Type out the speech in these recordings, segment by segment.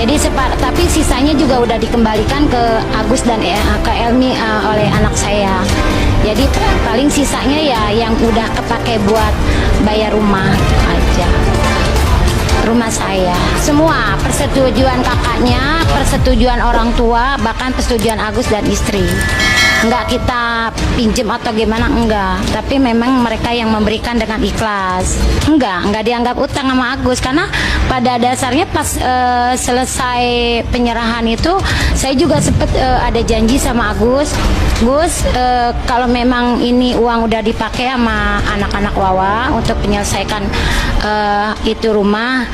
Jadi tapi sisanya juga udah dikembalikan ke Agus dan ke Elmi oleh anak saya. Jadi paling sisanya ya yang udah kepake buat bayar rumah aja. Rumah saya. Semua persetujuan kakaknya, persetujuan orang tua, bahkan persetujuan Agus dan istri. Enggak kita pinjem atau gimana, enggak. Tapi memang mereka yang memberikan dengan ikhlas. Enggak dianggap utang sama Agus. Karena pada dasarnya pas selesai penyerahan itu, saya juga sempat ada janji sama Agus. Gus, kalau memang ini uang udah dipakai sama anak-anak Wawa untuk menyelesaikan itu rumah,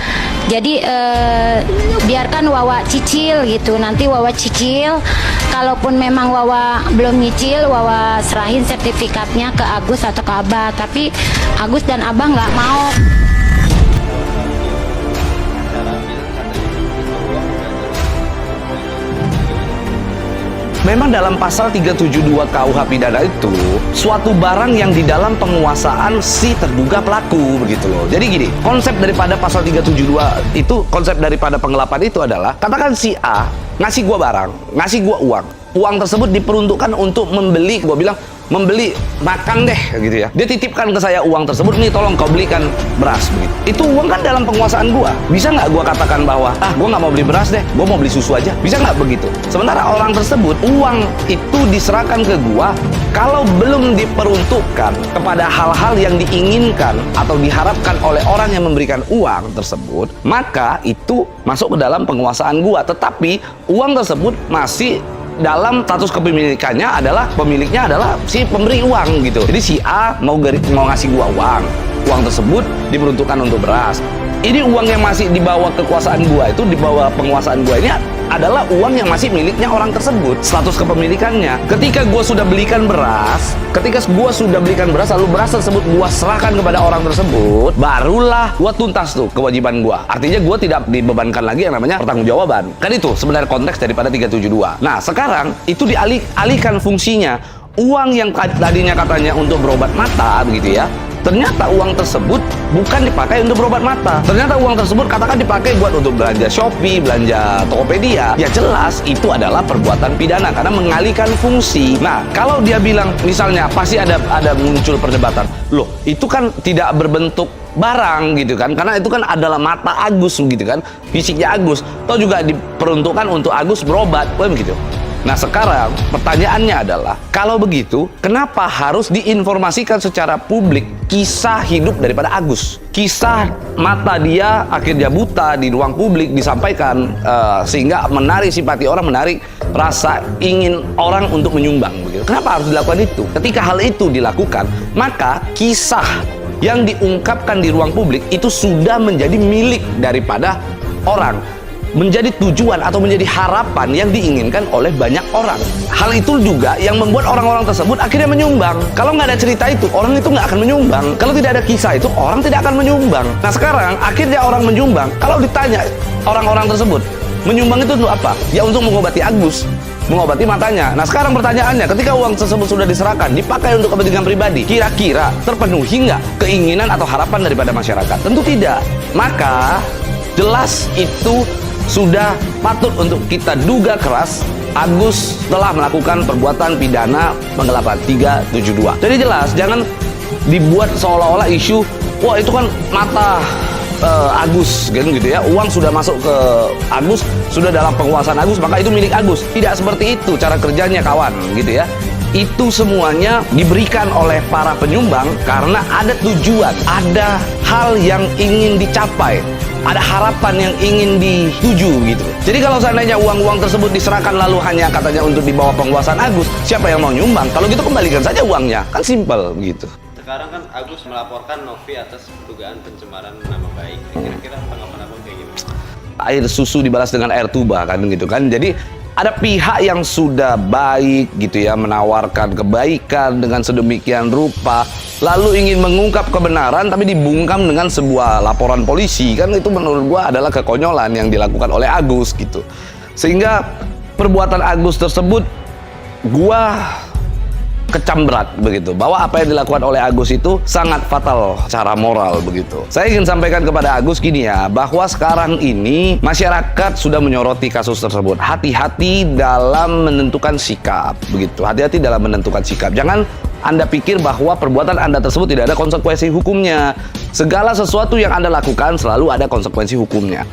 jadi biarkan Wawa cicil gitu. Nanti Wawa cicil, kalaupun memang Wawa belum nyicil, Wawa serahin sertifikatnya ke Agus atau ke Abah. Tapi Agus dan Abah nggak mau. Memang dalam pasal 372 KUH pidana itu suatu barang yang di dalam penguasaan si terduga pelaku, begitu loh. Jadi gini, konsep daripada pasal 372 itu, konsep daripada penggelapan itu adalah, katakan si A ngasih gua barang, ngasih gua uang. Uang tersebut diperuntukkan untuk membeli, gua bilang membeli makan deh gitu ya. Dia titipkan ke saya uang tersebut, nih tolong kau belikan beras begitu. Itu uang kan dalam penguasaan gua. Bisa nggak gua katakan bahwa gua nggak mau beli beras deh, gua mau beli susu aja? Bisa nggak begitu? Sementara orang tersebut, uang itu diserahkan ke gua kalau belum diperuntukkan kepada hal-hal yang diinginkan atau diharapkan oleh orang yang memberikan uang tersebut, maka itu masuk ke dalam penguasaan gua. Tetapi uang tersebut masih dalam status kepemilikannya adalah, pemiliknya adalah si pemberi uang gitu. Jadi si A mau ngasih gua uang tersebut diperuntukkan untuk beras. Ini uang yang masih dibawa kekuasaan gua, itu dibawa penguasaan gua ini adalah uang yang masih miliknya orang tersebut, status kepemilikannya. Ketika gua sudah belikan beras, lalu beras tersebut gua serahkan kepada orang tersebut, barulah gua tuntas tuh kewajiban gua. Artinya gua tidak dibebankan lagi yang namanya pertanggungjawaban. Kan itu sebenarnya konteks daripada 372. Nah, sekarang itu dialihkan fungsinya. Uang yang tadinya katanya untuk berobat mata begitu ya, ternyata uang tersebut bukan dipakai untuk berobat mata. Ternyata uang tersebut katakan dipakai buat untuk belanja Shopee, belanja Tokopedia. Ya jelas itu adalah perbuatan pidana karena mengalihkan fungsi. Nah, kalau dia bilang misalnya pasti ada muncul perdebatan. Loh, itu kan tidak berbentuk barang gitu kan, karena itu kan adalah mata Agus gitu kan, fisiknya Agus. Atau juga diperuntukkan untuk Agus berobat, begitu. Nah sekarang pertanyaannya adalah, kalau begitu kenapa harus diinformasikan secara publik kisah hidup daripada Agus? Kisah mata dia akhirnya buta di ruang publik disampaikan, sehingga menarik simpati orang, menarik rasa ingin orang untuk menyumbang begitu. Kenapa harus dilakukan itu? Ketika hal itu dilakukan, maka kisah yang diungkapkan di ruang publik itu sudah menjadi milik daripada orang, menjadi tujuan atau menjadi harapan yang diinginkan oleh banyak orang. Hal itu juga yang membuat orang-orang tersebut akhirnya menyumbang. Kalau nggak ada cerita itu, orang itu nggak akan menyumbang. Kalau tidak ada kisah itu, orang tidak akan menyumbang. Nah sekarang akhirnya orang menyumbang. Kalau ditanya orang-orang tersebut, menyumbang itu untuk apa? Ya untuk mengobati Agus, mengobati matanya. Nah sekarang pertanyaannya, ketika uang tersebut sudah diserahkan, dipakai untuk kepentingan pribadi, kira-kira terpenuhi nggak keinginan atau harapan daripada masyarakat? Tentu tidak. Maka jelas itu sudah patut untuk kita duga keras Agus telah melakukan perbuatan pidana penggelapan 372. Jadi jelas, jangan dibuat seolah-olah isu, wah itu kan mata Agus gitu ya, uang sudah masuk ke Agus, sudah dalam penguasaan Agus, maka itu milik Agus. Tidak seperti itu cara kerjanya kawan gitu ya. Itu semuanya diberikan oleh para penyumbang karena ada tujuan, ada hal yang ingin dicapai, ada harapan yang ingin dituju gitu. Jadi kalau seandainya uang-uang tersebut diserahkan lalu hanya katanya untuk dibawa penguasaan Agus, siapa yang mau nyumbang? Kalau gitu kembalikan saja uangnya, kan simpel gitu. Sekarang kan Agus melaporkan Novi atas dugaan pencemaran nama baik. Kira-kira tanggapan Abang kayak gimana? Air susu dibalas dengan air tuba kan gitu kan. Jadi ada pihak yang sudah baik gitu ya, menawarkan kebaikan dengan sedemikian rupa, lalu ingin mengungkap kebenaran tapi dibungkam dengan sebuah laporan polisi. Kan itu menurut gua adalah kekonyolan yang dilakukan oleh Agus gitu. Sehingga perbuatan Agus tersebut gua kecam berat begitu, bahwa apa yang dilakukan oleh Agus itu sangat fatal secara moral begitu. Saya ingin sampaikan kepada Agus gini ya, bahwa sekarang ini masyarakat sudah menyoroti kasus tersebut. Hati-hati dalam menentukan sikap begitu. Hati-hati dalam menentukan sikap. Jangan Anda pikir bahwa perbuatan Anda tersebut tidak ada konsekuensi hukumnya. Segala sesuatu yang Anda lakukan selalu ada konsekuensi hukumnya.